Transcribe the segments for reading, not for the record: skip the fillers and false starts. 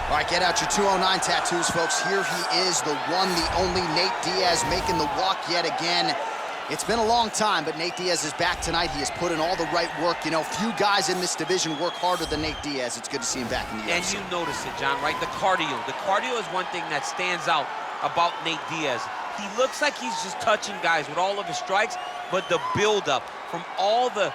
All right, get out your 209 tattoos, folks. Here he is, the one, the only Neyt Diaz, making the walk yet again. It's been a long time, but Neyt Diaz is back tonight. He has put in all the right work. You know, few guys in this division work harder than Neyt Diaz. It's good to see him back in the UFC. And you notice it, John, right? The cardio. The cardio is one thing that stands out about Neyt Diaz. He looks like he's just touching guys with all of his strikes, but the buildup from all the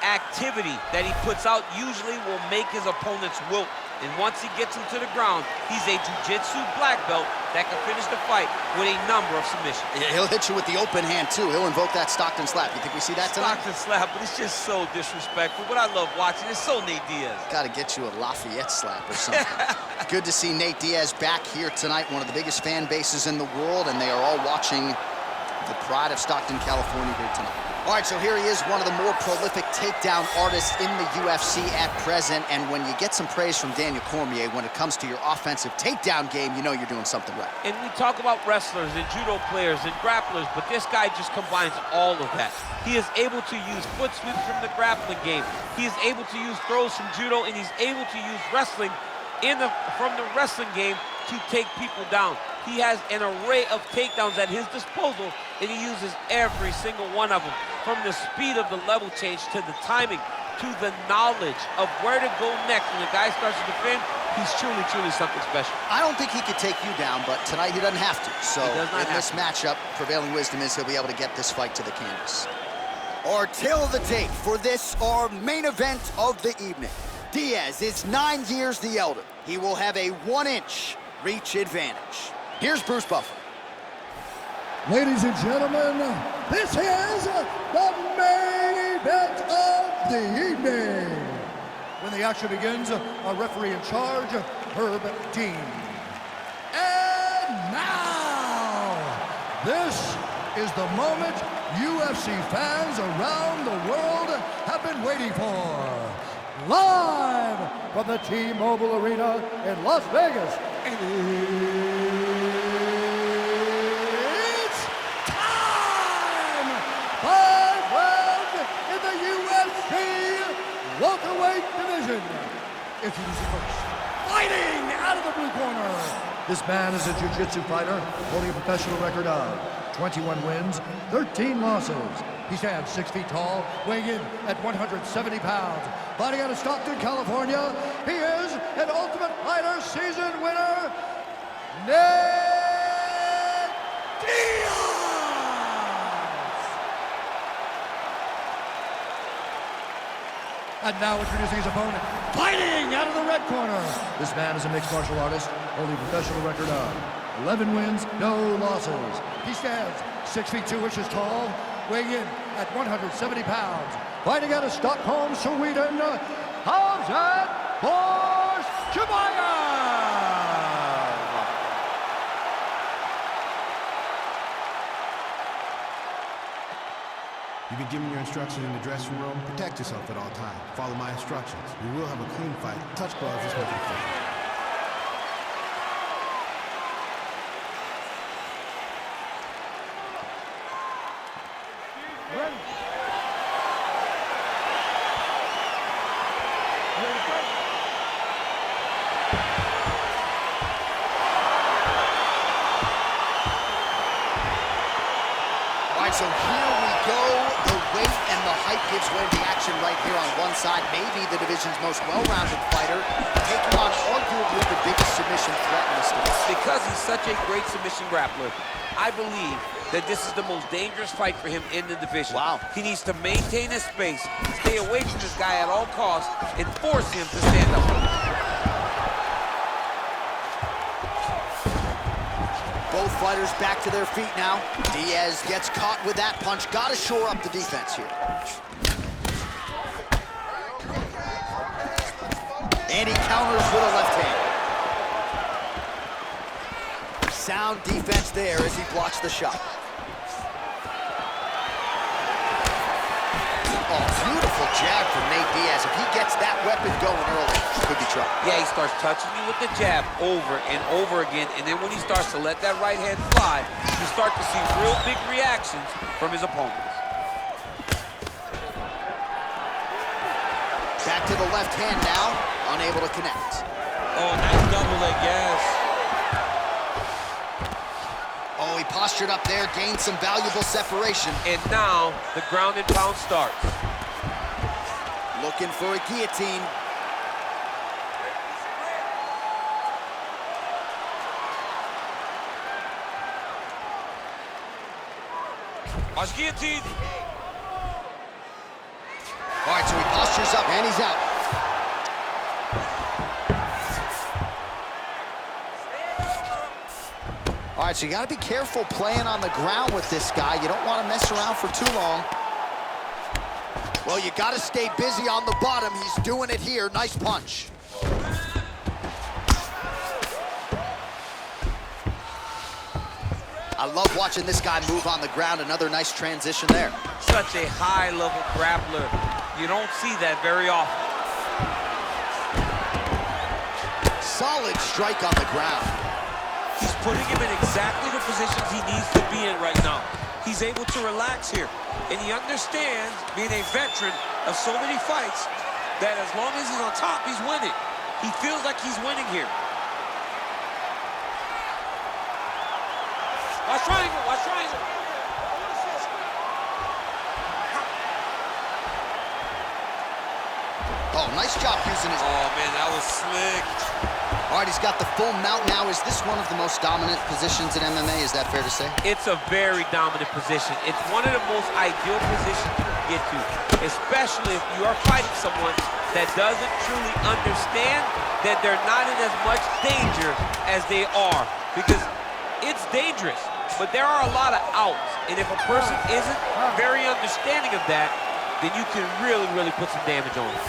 activity that he puts out usually will make his opponents wilt. And once he gets him to the ground, he's a jiu-jitsu black belt that can finish the fight with a number of submissions. He'll hit you with the open hand, too. He'll invoke that Stockton slap. You think we see that tonight? Stockton slap, but it's just so disrespectful. But I love watching it. It's so Neyt Diaz. Got to get you a Lafayette slap or something. Good to see Neyt Diaz back here tonight, one of the biggest fan bases in the world, and they are all watching the pride of Stockton, California here tonight. All right, so here he is, one of the more prolific takedown artists in the UFC at present. And when you get some praise from Daniel Cormier when it comes to your offensive takedown game, you know you're doing something right. And we talk about wrestlers and judo players and grapplers, but this guy just combines all of that. He is able to use foot sweeps from the grappling game. He is able to use throws from judo, and he's able to use wrestling from the wrestling game to take people down. He has an array of takedowns at his disposal, and he uses every single one of them. From the speed of the level change, to the timing, to the knowledge of where to go next. When the guy starts to defend, he's truly, truly something special. I don't think he could take you down, but tonight he doesn't have to. So in this matchup, prevailing wisdom is he'll be able to get this fight to the canvas. Our tail of the tape for this, our main event of the evening. Diaz is 9 years the elder. He will have a 1-inch reach advantage. Here's Bruce Buffer. Ladies and gentlemen, this is the main event of the evening. When the action begins, our referee in charge, Herb Dean. And now, this is the moment UFC fans around the world have been waiting for. Live from the T-Mobile Arena in Las Vegas. It's time! 5 rounds in the UFC welterweight division. Introducing first, fighting out of the blue corner. This man is a jiu-jitsu fighter holding a professional record of 21 wins, 13 losses. He stands 6 feet tall, weighing in at 170 pounds. Fighting out of Stockton, California, he is an Ultimate Fighter season winner, Neyt Diaz! And now introducing his opponent, fighting out of the red corner. This man is a mixed martial artist, holding a professional record of 11 wins, no losses. He stands 6 feet 2 inches tall, weighing in at 170 pounds. Fighting out of Stockholm, Sweden, Khamzat Chimaev! You've been given your instructions in the dressing room. Protect yourself at all times. Follow my instructions. We will have a clean fight. Touch gloves is making a fight. So here we go. The weight and the height gives way to the action right here on one side. Maybe the division's most well-rounded fighter, taking on arguably the biggest submission threat in this division. Because he's such a great submission grappler, I believe that this is the most dangerous fight for him in the division. Wow. He needs to maintain his space, stay away from this guy at all costs, and force him to stand up. Both fighters back to their feet now. Diaz gets caught with that punch. Got to shore up the defense here. And he counters with a left hand. Sound defense there as he blocks the shot. Oh, beautiful jab from Neyt Diaz. If he gets that weapon going early, could be trouble. Yeah, he starts touching you with the jab over and over again, and then when he starts to let that right hand fly, you start to see real big reactions from his opponents. Back to the left hand now, unable to connect. Oh, nice double leg, yes. Oh, he postured up there, gained some valuable separation. And now the ground and pound starts. Looking for a guillotine. Watch guillotine. All right, so he postures up and he's out. All right, so you got to be careful playing on the ground with this guy. You don't want to mess around for too long. Well, you got to stay busy on the bottom. He's doing it here. Nice punch. I love watching this guy move on the ground. Another nice transition there. Such a high-level grappler. You don't see that very often. Solid strike on the ground. He's putting him in exactly the positions he needs to be in right now. He's able to relax here. And he understands, being a veteran of so many fights, that as long as he's on top, he's winning. He feels like he's winning here. Watch triangle, watch triangle. Oh, nice job using his... Oh, man, that was slick. All right, he's got the full mount now. Is this one of the most dominant positions in MMA? Is that fair to say? It's a very dominant position. It's one of the most ideal positions you can get to, especially if you are fighting someone that doesn't truly understand that they're not in as much danger as they are, because it's dangerous, but there are a lot of outs, and if a person isn't very understanding of that, then you can really, really put some damage on them.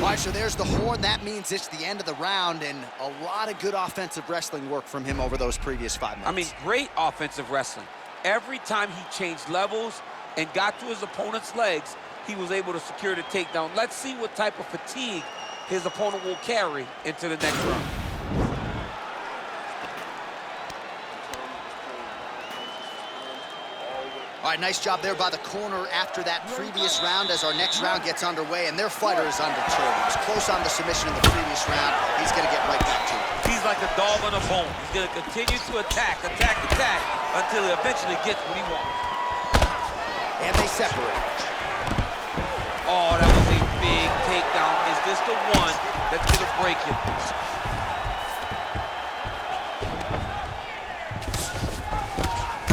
All right, so there's the horn. That means it's the end of the round, and a lot of good offensive wrestling work from him over those previous 5 minutes. I mean, great offensive wrestling. Every time he changed levels and got to his opponent's legs, he was able to secure the takedown. Let's see what type of fatigue his opponent will carry into the next round. All right, nice job there by the corner after that previous round as our next round gets underway, and their fighter is undeterred. He was close on the submission in the previous round. He's going to get right back to it. He's like a dog on a bone. He's going to continue to attack, until he eventually gets what he wants. And they separate. Oh, that was a big takedown. Is this the one that's going to break him?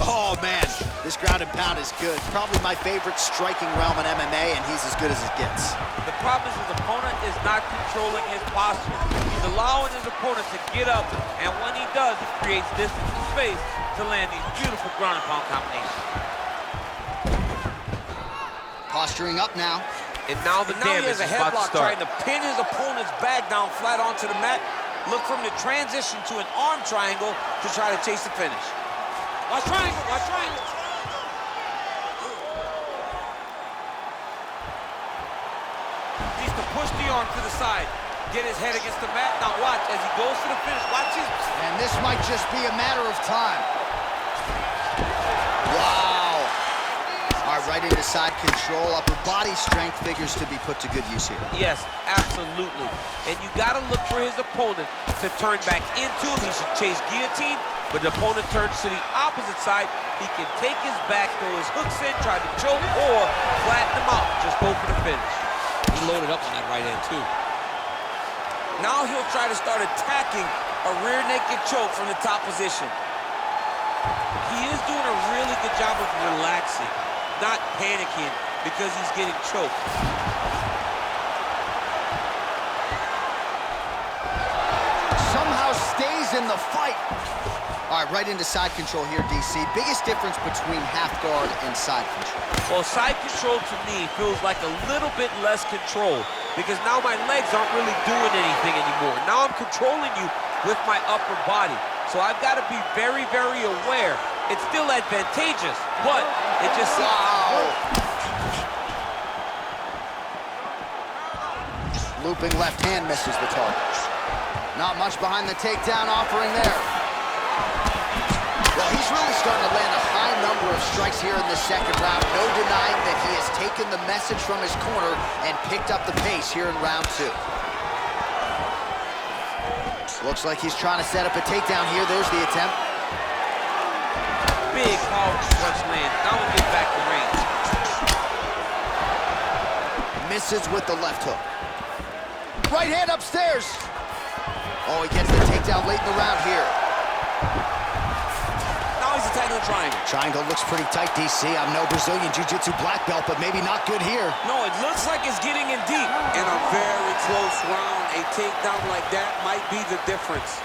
Oh, man. This ground and pound is good. Probably my favorite striking realm in MMA, and he's as good as it gets. The problem is his opponent is not controlling his posture. He's allowing his opponent to get up, and when he does, he creates distance and space to land these beautiful ground and pound combinations. Posturing up now. And now the damage is about to start. Trying to pin his opponent's back down flat onto the mat. Look for him to transition to an arm triangle to try to chase the finish. Watch triangle, watch triangle. Needs to push the arm to the side. Get his head against the mat. Now watch as he goes to the finish. Watch his... And this might just be a matter of time. Wow. All right, right into side control. Upper body strength figures to be put to good use here. Yes, absolutely. And you got to look for his opponent to turn back into him. He should chase guillotine, but the opponent turns to the opposite side. He can take his back, throw his hooks in, try to choke, or flatten him out. Just go for the finish. He loaded up on that right hand, too. Now he'll try to start attacking a rear naked choke from the top position. He is doing a really good job of relaxing, not panicking because he's getting choked. Somehow stays in the fight. All right, right into side control here, DC. Biggest difference between half guard and side control. Well, side control to me feels like a little bit less control because now my legs aren't really doing anything anymore. Now I'm controlling you with my upper body. So I've got to be very, very aware. It's still advantageous, but it just... Wow. Looping left hand misses the target. Not much behind the takedown offering there. Well, he's really starting to land a high number number of strikes here in the second round. No denying that he has taken the message from his corner and picked up the pace here in round 2. Looks like he's trying to set up a takedown here. There's the attempt. Big powerful punch land. Now we get back to range. Misses with the left hook. Right hand upstairs. Oh, he gets the takedown late in the round here. Now he's attacking the triangle. Triangle looks pretty tight, DC. I'm no Brazilian Jiu-Jitsu black belt, but maybe not good here. No, it looks like it's getting in deep. In a very close round, a takedown like that might be the difference.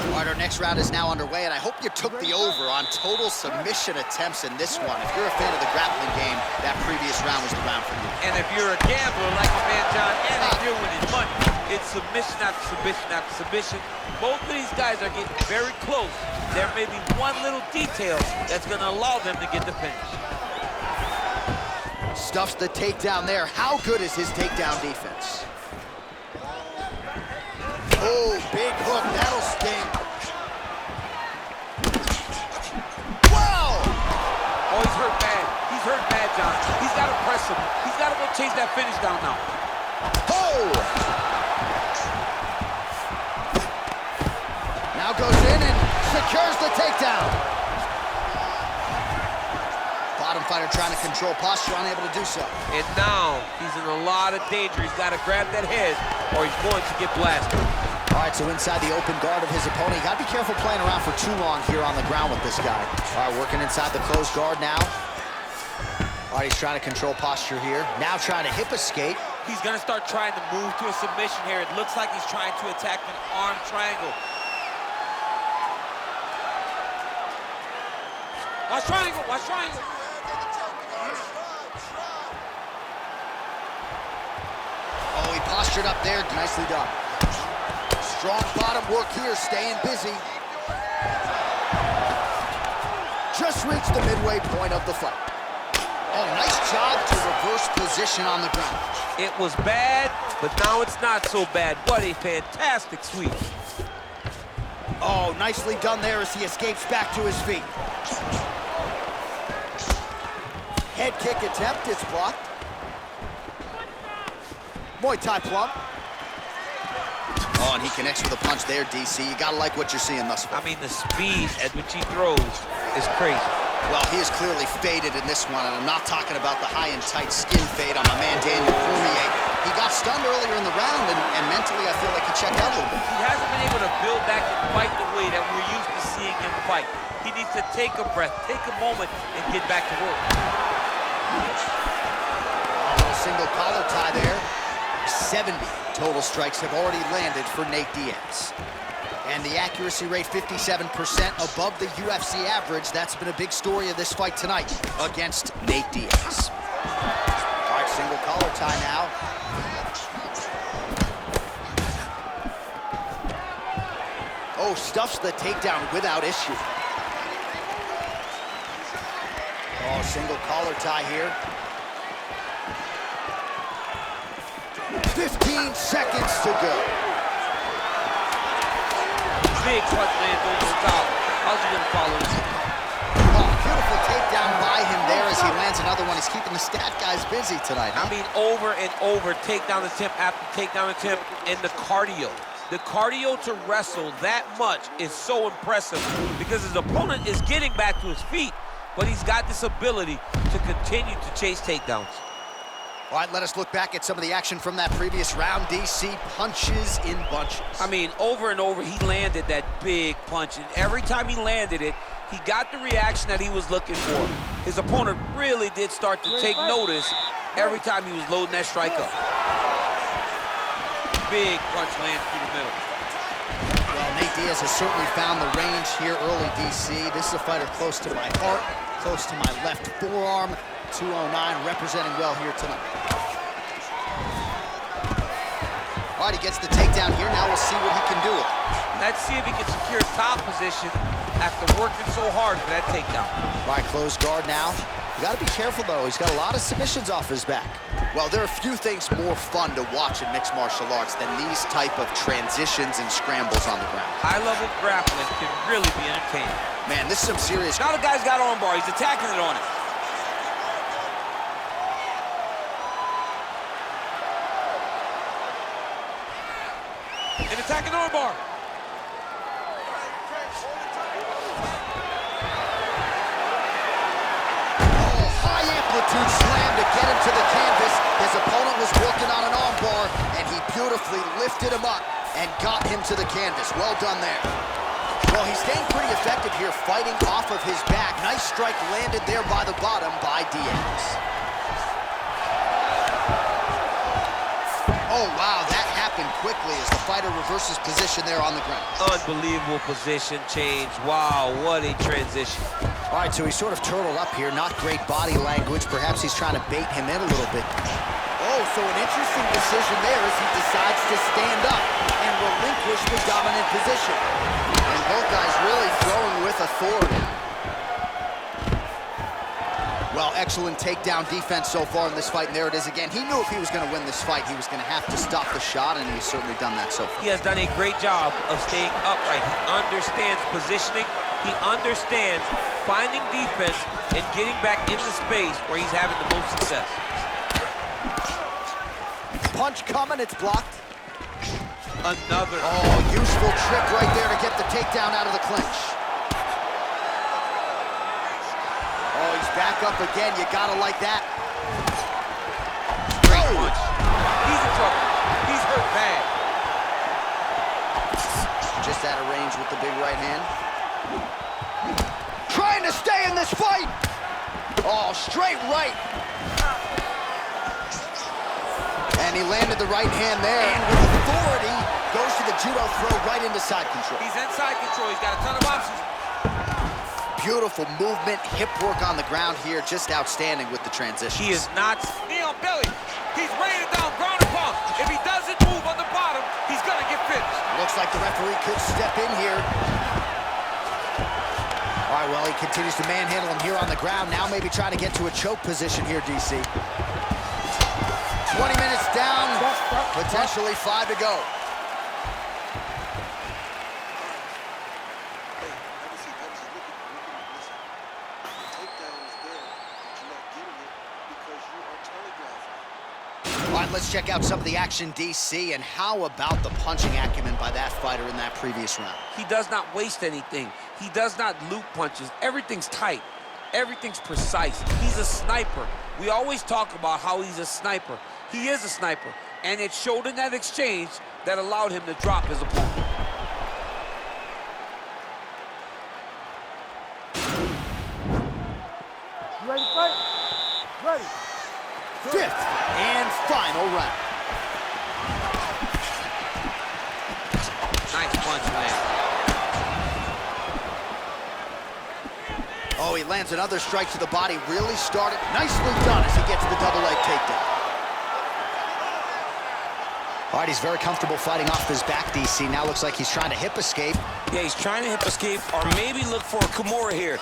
All right, our next round is now underway, and I hope you took the over on total submission attempts in this one. If you're a fan of the grappling game, that previous round was the round for you. And if you're a gambler like my man John, and if you're winning money, it's submission after submission after submission. Both of these guys are getting very close. There may be one little detail that's going to allow them to get the finish. Stuffs the takedown there. How good is his takedown defense? Oh, big hook. That'll sting. Wow! Oh, he's hurt bad. He's hurt bad, John. He's got to press him. He's got to go chase that finish down now. Oh! Now goes in and secures the takedown. Bottom fighter trying to control posture, unable to do so. And now he's in a lot of danger. He's got to grab that head or he's going to get blasted. All right, so inside the open guard of his opponent. You got to be careful playing around for too long here on the ground with this guy. All right, working inside the closed guard now. All right, he's trying to control posture here. Now trying to hip escape. He's going to start trying to move to a submission here. It looks like he's trying to attack an arm triangle. Watch triangle, watch triangle. Oh, he postured up there. Nicely done. Strong bottom work here, staying busy. Just reached the midway point of the fight. Oh, nice job to reverse position on the ground. It was bad, but now it's not so bad. What a fantastic sweep. Oh, nicely done there as he escapes back to his feet. Head kick attempt is blocked. Muay Thai plump. Oh, and he connects with a punch there, DC. You gotta like what you're seeing thus far. I mean, the speed at which he throws is crazy. Well, he is clearly faded in this one, and I'm not talking about the high and tight skin fade on my man Daniel Cormier. He got stunned earlier in the round, and mentally I feel like he checked out a little bit. He hasn't been able to build back and fight the way that we're used to seeing him fight. He needs to take a breath, take a moment, and get back to work. A little single collar tie there. 70 total strikes have already landed for Nate Diaz. And the accuracy rate 57% above the UFC average. That's been a big story of this fight tonight against Nate Diaz. All right, single collar tie now. Oh, stuffs the takedown without issue. Oh, single collar tie here. 15 seconds to go. Big punch lands over the top. How's he gonna follow this? Oh, beautiful takedown by him there as he lands another one. He's keeping the stat guys busy tonight, huh? I mean, over and over, takedown attempt after takedown attempt, and the cardio. The cardio to wrestle that much is so impressive because his opponent is getting back to his feet, but he's got this ability to continue to chase takedowns. All right, let us look back at some of the action from that previous round. DC punches in bunches. I mean, over and over, he landed that big punch, and every time he landed it, he got the reaction that he was looking for. His opponent really did start to take notice every time he was loading that strike up. Big punch lands through the middle. Well, Nate Diaz has certainly found the range here early, DC. This is a fighter close to my heart, close to my left forearm. 209, representing well here tonight. All right, he gets the takedown here. Now we'll see what he can do with it. Let's see if he can secure top position after working so hard for that takedown. All right, closed guard now. You got to be careful, though. He's got a lot of submissions off his back. Well, there are few things more fun to watch in mixed martial arts than these type of transitions and scrambles on the ground. High-level grappling can really be entertaining. Man, this is some serious... Now the guy's got armbar. He's attacking it on it. And attacking armbar. Slam to get him to the canvas. His opponent was working on an armbar, and he beautifully lifted him up and got him to the canvas. Well done there. Well, he's staying pretty effective here, fighting off of his back. Nice strike landed there by the bottom by Diaz. Oh, wow, that happened quickly as the fighter reverses position there on the ground. Unbelievable position change. Wow, what a transition. All right, so he's sort of turtled up here. Not great body language. Perhaps he's trying to bait him in a little bit. Oh, so an interesting decision there as he decides to stand up and relinquish the dominant position. And both guys really throwing with authority. Well, excellent takedown defense so far in this fight, and there it is again. He knew if he was going to win this fight, he was going to have to stop the shot, and he's certainly done that so far. He has done a great job of staying upright. He understands positioning. He understands finding defense and getting back into space where he's having the most success. Punch coming, it's blocked. Another. Oh, useful trip right there to get the takedown out of the clinch. Oh, he's back up again. You gotta like that. Great punch. He's in trouble. He's hurt bad. Just out of range with the big right hand. Trying to stay in this fight. Oh, straight right. And he landed the right hand there. And with authority, goes to the judo throw right into side control. He's inside control. He's got a ton of options. Beautiful movement, hip work on the ground here. Just outstanding with the transition. He is not... Knee on belly. He's raining down, ground and pound. If he doesn't move on the bottom, he's gonna get finished. Looks like the referee could step in here. All right, well, he continues to manhandle him here on the ground. Now maybe trying to get to a choke position here, DC. 20 minutes down, potentially 5 to go. All right, let's check out some of the action, DC, and how about the punching acumen by that fighter in that previous round? He does not waste anything. He does not loop punches. Everything's tight. Everything's precise. He's a sniper. We always talk about how he's a sniper. He is a sniper, and it showed in that exchange that allowed him to drop his opponent. You ready to fight? Ready. Fifth and final round. Nice punch, man. Oh, he lands another strike to the body. Really started nicely done as he gets the double leg takedown. All right, he's very comfortable fighting off his back, DC. Now looks like he's trying to hip escape. Yeah, he's trying to hip escape or maybe look for a Kimura here.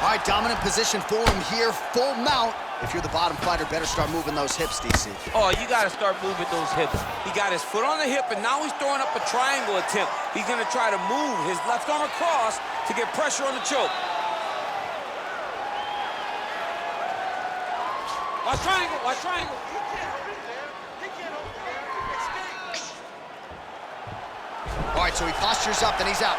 All right, dominant position for him here, full mount. If you're the bottom fighter, better start moving those hips, DC. Oh, you got to start moving those hips. He got his foot on the hip, and now he's throwing up a triangle attempt. He's going to try to move his left arm across to get pressure on the choke. Watch triangle, watch triangle. All right, so he postures up, then he's out.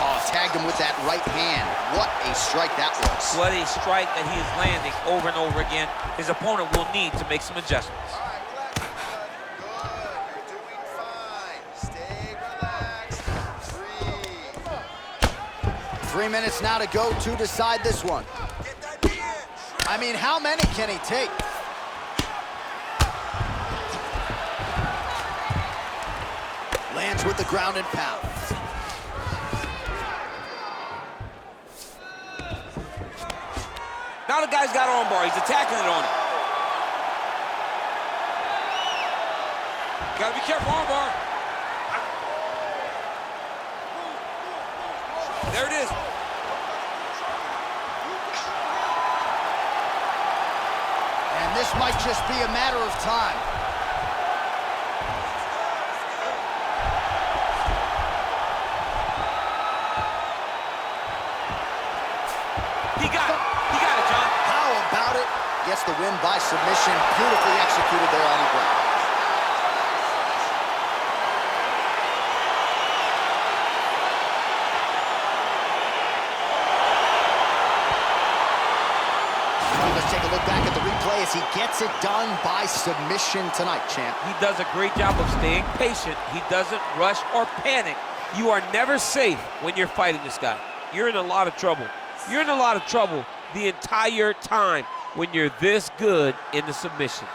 Oh, tagged him with that right hand. What a strike that was. What a strike that he is landing over and over again. His opponent will need to make some adjustments. All right, relax, good. You're doing fine. Stay relaxed. Breathe. 3 minutes now to go to decide this one. Get that knee in. I mean, how many can he take? Lands with the ground and pound. Now the guy's got armbar. He's attacking it on him. Gotta be careful, armbar. There it is. And this might just be a matter of time. He got it, John. How about it? Gets the win by submission. Beautifully executed there on the ground. Let's take a look back at the replay as he gets it done by submission tonight, champ. He does a great job of staying patient. He doesn't rush or panic. You are never safe when you're fighting this guy. You're in a lot of trouble. You're in a lot of trouble the entire time when you're this good in the submission.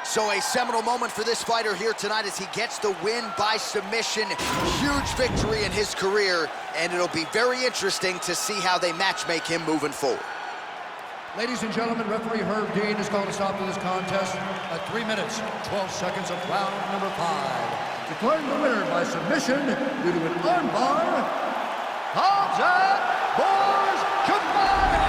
So a seminal moment for this fighter here tonight as he gets the win by submission. Huge victory in his career, and it'll be very interesting to see how they match-make him moving forward. Ladies and gentlemen, referee Herb Dean has called a stop to this contest at 3 minutes, 12 seconds of round number 5. Declaring the winner by submission due to an armbar, Khamzat Chimaev!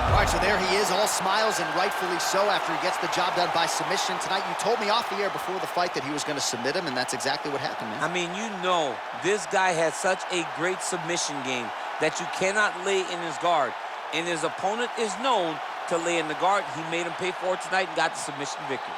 All right, so there he is, all smiles, and rightfully so after he gets the job done by submission tonight. You told me off the air before the fight that he was going to submit him, and that's exactly what happened, man. I mean, you know, this guy has such a great submission game that you cannot lay in his guard. And his opponent is known to lay in the guard. He made him pay for it tonight and got the submission victory.